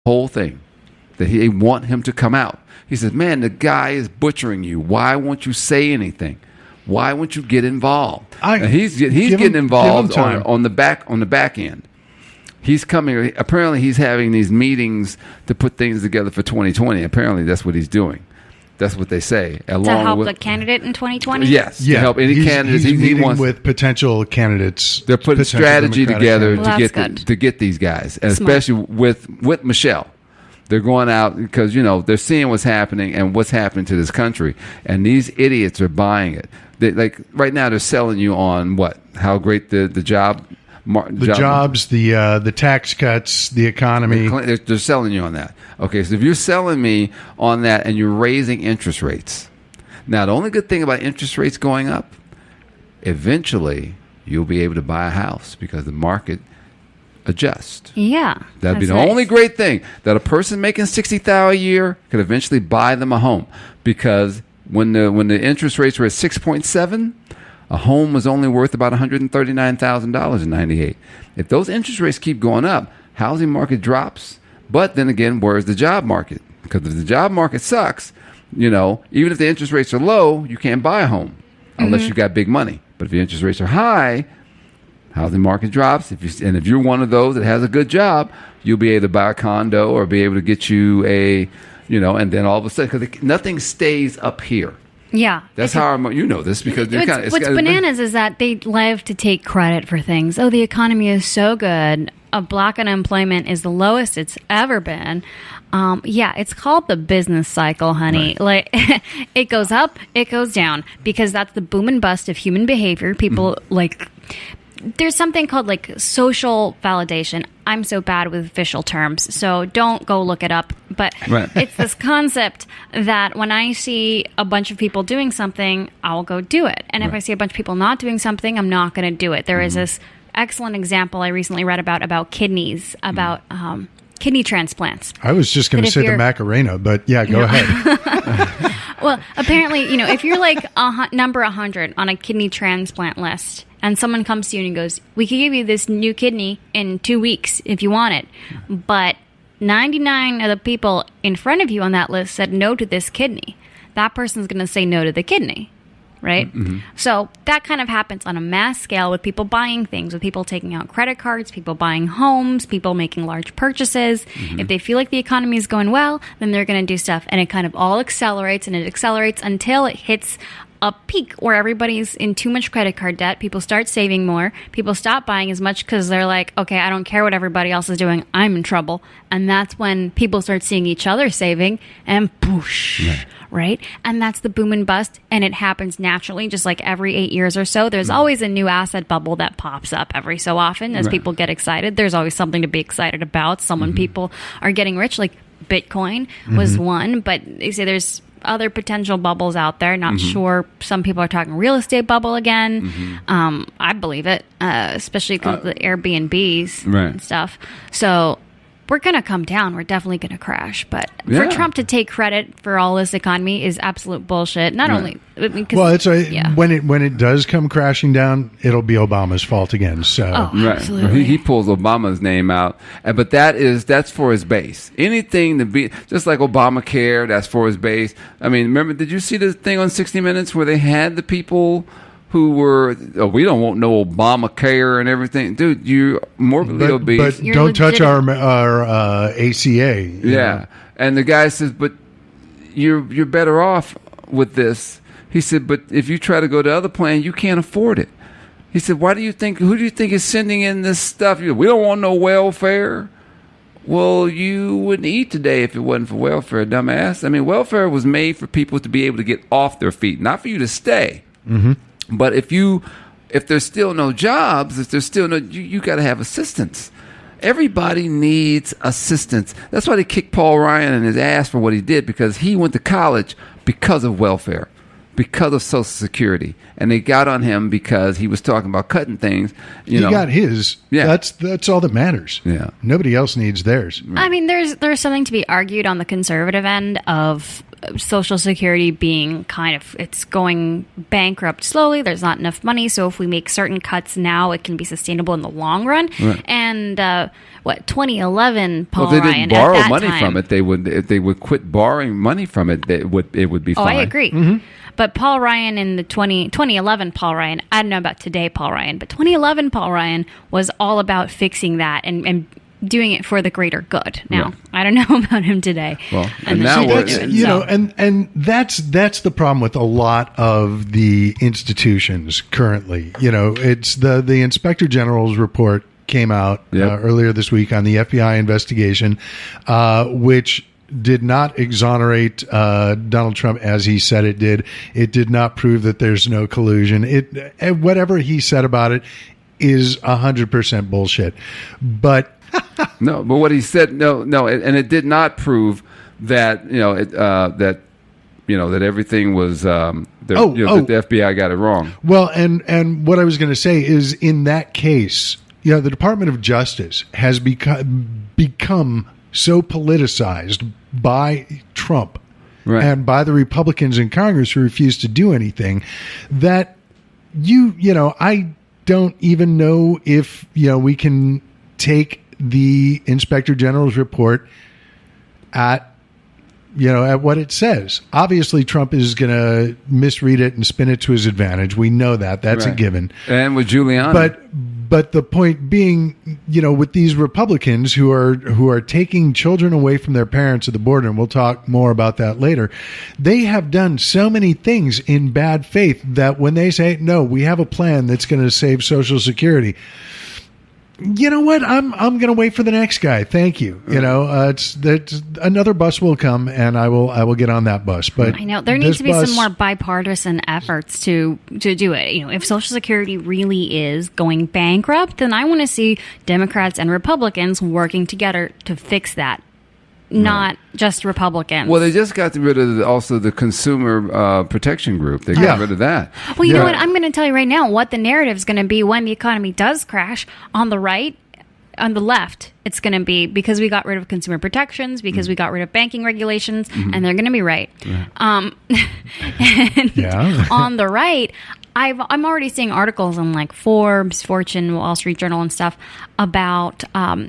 whole thing. That they want him to come out. He says, man, the guy is butchering you. Why won't you say anything? Why won't you get involved? He's getting involved on the back end. He's coming. Apparently, he's having these meetings to put things together for 2020. Apparently, that's what he's doing. That's what they say. To help the candidate in 2020? Yes. Yeah. To help any candidates. He's meeting with potential candidates. They're putting strategy together to get these guys, and especially with Michelle. They're going out because, they're seeing what's happening and what's happening to this country. And these idiots are buying it. Right now, they're selling you on what? How great the job... jobs, the tax cuts, the economy. They're selling you on that. Okay, so if you're selling me on that and you're raising interest rates. Now, the only good thing about interest rates going up, eventually you'll be able to buy a house because the market adjusts. Yeah. That'd be the only great thing, that a person making $60,000 a year could eventually buy them a home, because when the interest rates were at 6.7, a home was only worth about $139,000 in '98. If those interest rates keep going up, housing market drops. But then again, where's the job market? Because if the job market sucks, even if the interest rates are low, you can't buy a home unless you got big money. But if the interest rates are high, housing market drops. If you're one of those that has a good job, you'll be able to buy a condo or be able to get you and then all of a sudden, because nothing stays up here. Yeah. That's how this because what's bananas is that they love to take credit for things. Oh, the economy is so good. Black unemployment is the lowest it's ever been. It's called the business cycle, honey. Right. Like, it goes up, it goes down, because that's the boom and bust of human behavior. People there's something called social validation. I'm so bad with official terms, so don't go look it up. But It's this concept that when I see a bunch of people doing something, I'll go do it. And if I see a bunch of people not doing something, I'm not going to do it. There is this excellent example I recently read about kidneys, about kidney transplants. I was just going to say the Macarena, but yeah, go ahead. Well, apparently, if you're number 100 on a kidney transplant list, and someone comes to you and goes, we can give you this new kidney in 2 weeks if you want it, but 99 of the people in front of you on that list said no to this kidney, that person's going to say no to the kidney, right? Mm-hmm. So that kind of happens on a mass scale with people buying things, with people taking out credit cards, people buying homes, people making large purchases. Mm-hmm. If they feel like the economy is going well, then they're going to do stuff, and it kind of all accelerates, and it accelerates until it hits a peak where everybody's in too much credit card debt. People start saving more. People stop buying as much because they're like, okay, I don't care what everybody else is doing. I'm in trouble. And that's when people start seeing each other saving, and poosh, right? And that's the boom and bust. And it happens naturally, just like every 8 years or so. There's always a new asset bubble that pops up every so often as people get excited. There's always something to be excited about. When people are getting rich, like Bitcoin was one, but they say there's other potential bubbles out there. Not sure. Some people are talking real estate bubble again. I believe it, especially the Airbnbs and stuff. So we're going to come down. We're definitely going to crash. But for Trump to take credit for all this economy is absolute bullshit. Not only... it's when it does come crashing down, it'll be Obama's fault again. So absolutely. He pulls Obama's name out, but that's for his base. Anything to be just like Obamacare, that's for his base. I mean, remember? Did you see the thing on 60 Minutes where they had the people who were, we don't want no Obamacare and everything, dude? You're morbidly obese, but don't touch our ACA. Yeah, and the guy says, but you're better off with this. He said, but if you try to go to the other plan, you can't afford it. He said, who do you think is sending in this stuff? We don't want no welfare. Well, you wouldn't eat today if it wasn't for welfare, dumbass. I mean, welfare was made for people to be able to get off their feet, not for you to stay. Mm-hmm. But if there's still no jobs, if there's still no, you got to have assistance. Everybody needs assistance. That's why they kicked Paul Ryan in his ass for what he did, because he went to college because of welfare, because of Social Security, and they got on him because he was talking about cutting things. He got his. Yeah, that's all that matters. Yeah, nobody else needs theirs. I mean, there's something to be argued on the conservative end of Social Security being it's going bankrupt slowly. There's not enough money. So if we make certain cuts now, it can be sustainable in the long run. Right. And 2011, Paul Well, they Ryan, didn't borrow at that money time, from it. If they would quit borrowing money from it, it would be fine. Oh, I agree. But Paul Ryan in the 2011 Paul Ryan, I don't know about today Paul Ryan, but 2011 Paul Ryan was all about fixing that and doing it for the greater good. Now, Right. I don't know about him today. Well, and now and that's the problem with a lot of the institutions currently. It's the Inspector General's report came out earlier this week on the FBI investigation, which did not exonerate Donald Trump as he said it did. It did not prove that there's no collusion. Whatever he said about it is 100% bullshit. But but what he said, and it did not prove that that everything was that the FBI got it wrong. Well, and what I was going to say is, in that case, the Department of Justice has become so politicized by Trump and by the Republicans in Congress who refuse to do anything that I don't even know if we can take the Inspector General's report at what it says. Obviously, Trump is going to misread it and spin it to his advantage. We know that. That's a given. And with Giuliani. But the point being, with these Republicans who are taking children away from their parents at the border, and we'll talk more about that later, they have done so many things in bad faith that when they say, no, we have a plan that's going to save Social Security, you know what? I'm going to wait for the next guy. Thank you. It's another bus will come, and I will get on that bus. But I know there needs to be some more bipartisan efforts to do it. If Social Security really is going bankrupt, then I want to see Democrats and Republicans working together to fix that. Not just Republicans. Well, they just got rid of also the Consumer Protection Group. They got rid of that. Well, you know what? I'm going to tell you right now what the narrative is going to be when the economy does crash. On the right, on the left, it's going to be because we got rid of consumer protections, because we got rid of banking regulations, and they're going to be right. And on the right, I'm already seeing articles on like Forbes, Fortune, Wall Street Journal, and stuff about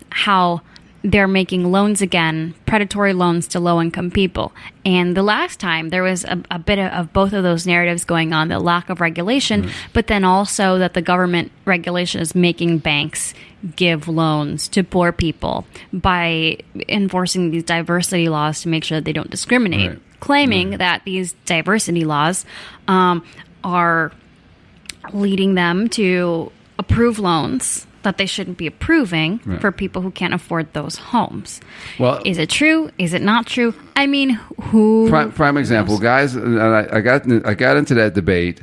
how they're making loans again, predatory loans to low-income people. And the last time, there was a bit of both of those narratives going on, the lack of regulation, but then also that the government regulation is making banks give loans to poor people by enforcing these diversity laws to make sure that they don't discriminate, claiming that these diversity laws are leading them to approve loans that they shouldn't be approving for people who can't afford those homes. Well, is it true? Is it not true? I mean, who? Prime example, guys. I got into that debate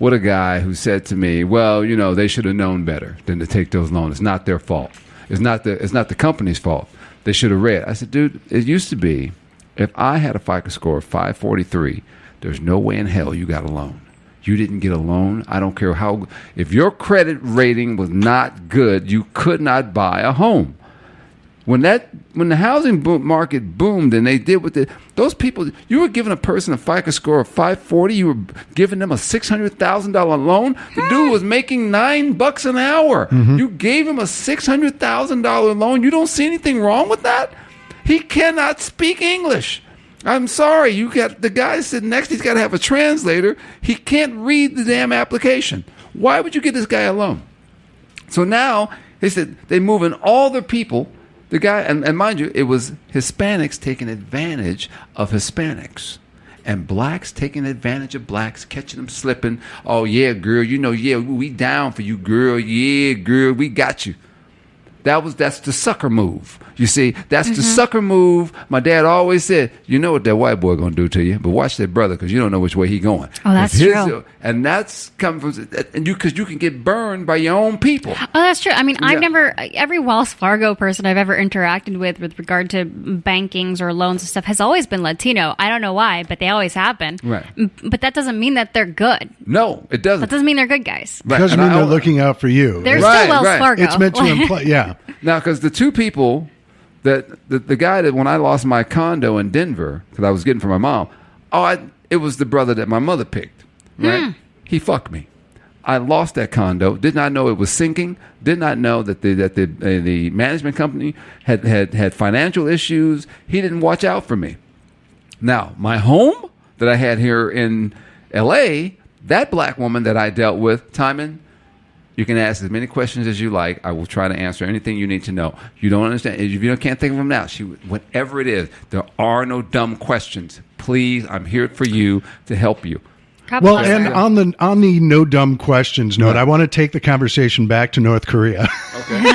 with a guy who said to me, "Well, they should have known better than to take those loans. It's not their fault. It's not the company's fault. They should have read." I said, "Dude, it used to be if I had a FICO score of 543, there's no way in hell you got a loan." You didn't get a loan. I don't care how. If your credit rating was not good, you could not buy a home. When the housing market boomed and they did with those people, you were giving a person a FICO score of 540. You were giving them a $600,000 loan. The dude was making $9 an hour. You gave him a $600,000 loan. You don't see anything wrong with that? He cannot speak English. I'm sorry, you got the guy sitting next, he's got to have a translator. He can't read the damn application. Why would you get this guy a loan? So now, they said they're moving all their people. The guy, and mind you, it was Hispanics taking advantage of Hispanics. And blacks taking advantage of blacks, catching them slipping. Oh, yeah, girl, we down for you, girl. Yeah, girl, we got you. That's the sucker move. You see, that's the sucker move. My dad always said, you know what that white boy going to do to you, but watch that brother because you don't know which way he going. Oh, that's true. And that's coming from, because you can get burned by your own people. Oh, that's true. I mean, I've never, every Wells Fargo person I've ever interacted with regard to bankings or loans and stuff has always been Latino. I don't know why, but they always have been. Right. But that doesn't mean that they're good. No, it doesn't. That doesn't mean they're good guys. Right. Doesn't mean they're looking out for you. They're still Wells Fargo. It's meant to imply, Now, because the two people that the guy that when I lost my condo in Denver, because I was getting for my mom, it was the brother that my mother picked, right? He fucked me. I lost that condo. Did not know it was sinking. Did not know that the management company had financial issues. He didn't watch out for me. Now, my home that I had here in L.A., that black woman that I dealt with, Tymon, you can ask as many questions as you like. I will try to answer anything you need to know. You don't understand. If you can't think of them now, whatever it is, there are no dumb questions. Please, I'm here for you to help you. Well, and on the no dumb questions note, I want to take the conversation back to North Korea. Okay.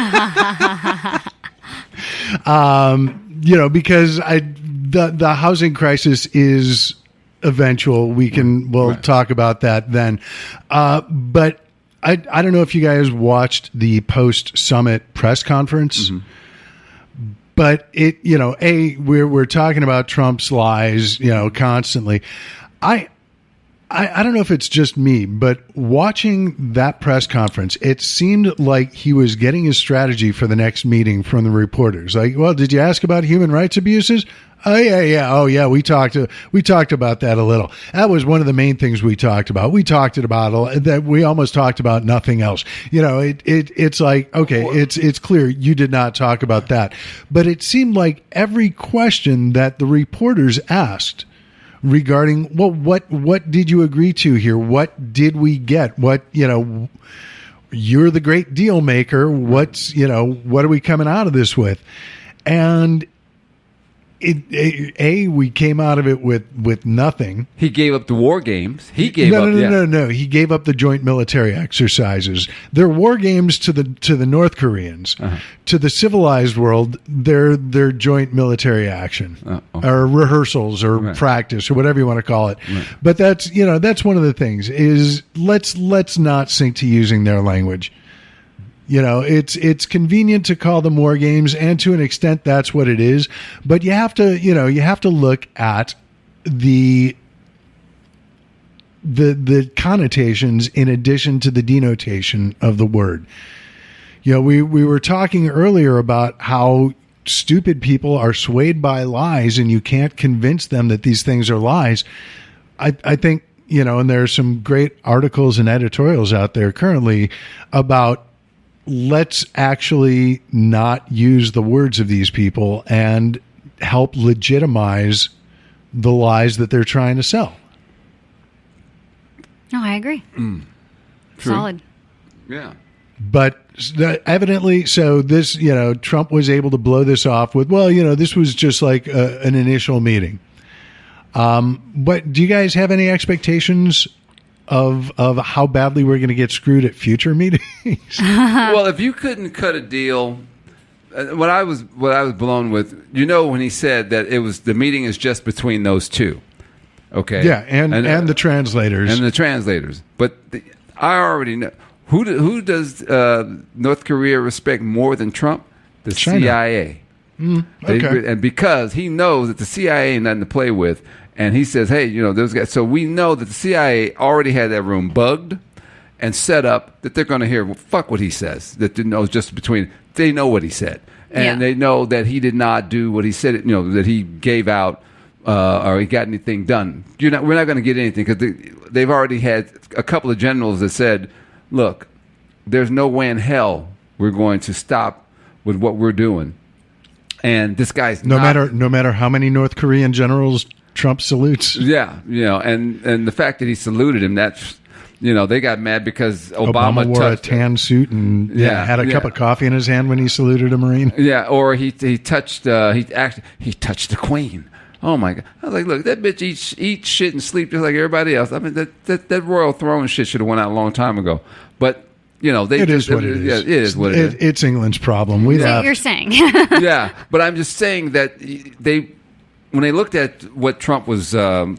Because the housing crisis is eventual. We'll talk about that then. But I don't know if you guys watched the post-summit press conference, but we're talking about Trump's lies, constantly. I don't know if it's just me, but watching that press conference, it seemed like he was getting his strategy for the next meeting from the reporters. Like, well, did you ask about human rights abuses? Oh yeah. Oh yeah. We talked about that a little. That was one of the main things we talked about. We talked about that. We almost talked about nothing else. It's like, okay, it's clear you did not talk about that, but it seemed like every question that the reporters asked regarding, well, what did you agree to here? What did we get? What, you're the great deal maker. What are we coming out of this with? And we came out of it with nothing. He gave up the war games. He gave up. No. He gave up the joint military exercises. They're war games to the North Koreans. Uh-huh. To the civilized world, they're joint military action or rehearsals or practice or whatever you want to call it. Right. But that's one of the things is let's not sink to using their language. It's convenient to call them war games, and to an extent, that's what it is. But you have to look at the connotations in addition to the denotation of the word. We were talking earlier about how stupid people are swayed by lies, and you can't convince them that these things are lies. I think and there are some great articles and editorials out there currently about, let's actually not use the words of these people and help legitimize the lies that they're trying to sell. No, I agree. Solid. Yeah. But evidently, so this, Trump was able to blow this off with, well, this was just like an initial meeting. But do you guys have any expectations of how badly we're going to get screwed at future meetings? Well, if you couldn't cut a deal, what I was blown with, when he said that the meeting is just between those two, okay? Yeah, and the translators. And the translators. But I already know. Who does North Korea respect more than Trump? The China. CIA. Okay. And because he knows that the CIA ain't nothing to play with, and he says, hey, those guys. So we know that the CIA already had that room bugged and set up that they're going to hear, well, fuck what he says. That just between, they know what he said. And they know that he did not do what he said, that he gave out or he got anything done. We're not going to get anything because they've already had a couple of generals that said, look, there's no way in hell we're going to stop with what we're doing. And this guy's no matter how many North Korean generals Trump salutes. Yeah, and the fact that he saluted him, that's, they got mad because Obama wore a tan suit and had a cup of coffee in his hand when he saluted a Marine. Yeah, or he touched he touched the Queen. Oh my God! I was like, look, that bitch eats shit and sleep just like everybody else. I mean, that royal throne shit should have went out a long time ago. But it is what it is. Yeah, it is what it is. It's England's problem. What you're saying? Yeah, but I'm just saying that when they looked at what Trump was, he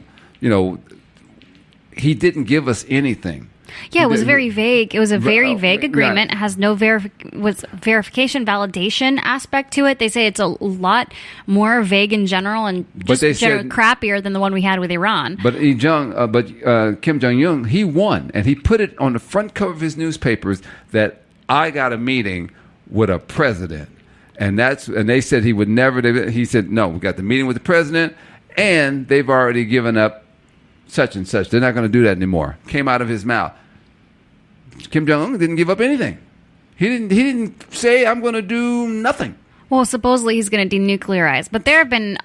didn't give us anything. Yeah, it was very vague. It was a very vague agreement. It has no verification, validation askect to it. They say it's a lot more vague in general and just crappier than the one we had with Iran. But Kim Jong-un, he won, and he put it on the front cover of his newspapers that I got a meeting with a president. And they said he would never. He said, no, we got the meeting with the president, and they've already given up such and such. They're not going to do that anymore. Came out of his mouth. Kim Jong-un didn't give up anything. He didn't say, I'm going to do nothing. Well, supposedly he's going to denuclearize. But there have been